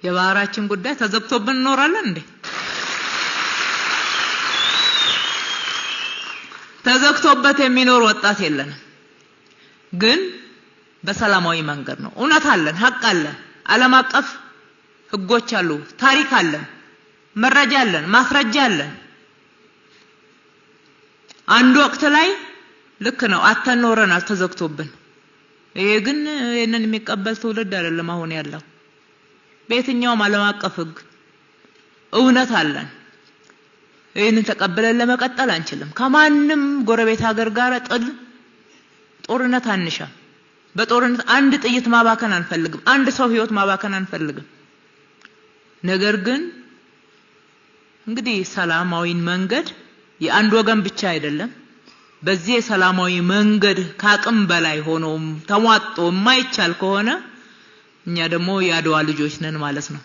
የባህራችን ጉዳይ ተዘግቶብን እንኖራለን እንዴ? ተዘግቶበት የሚኖር ወጣት የለንም። ግን በሰላማዊ መንገድ ነው። እውነት አለን፣ ሐቅ አለን፣ ዓለም አቀፍ ህጎች አሉ፣ ታሪክ አለን፣ መረጃ አለን፣ ማስረጃ አለን። አንድ ወቅት ላይ ልክ ነው አተን ኖረናል ተዘግቶብን። ይሄ ግን የነን የሚቀበል ትውልድ አይደለም አሁን ያለው። በየትኛውም ዓለም አቀፍ ህግ እውነት አለን። ይሄንን ተቀበለን ለመቀጠል አንችልም። ከማንም ጎረቤት ሀገር ጋር ጦርነት አንሻ። በጦርነት አንድ ጥይት ማባከን አንፈልግም። አንድ ሰው ህይወት ማባከን አንፈልግም። ነገር ግን እንግዲህ ሰላማዊ መንገድ የአንድ ወገን ብቻ አይደለም። በዚህ ሰላማዊ መንገድ ካቅም በላይ ሆኖም ተሟጦ የማይቻል ከሆነ እኛ ደግሞ ያድዋ ልጆች ነን ማለት ነው።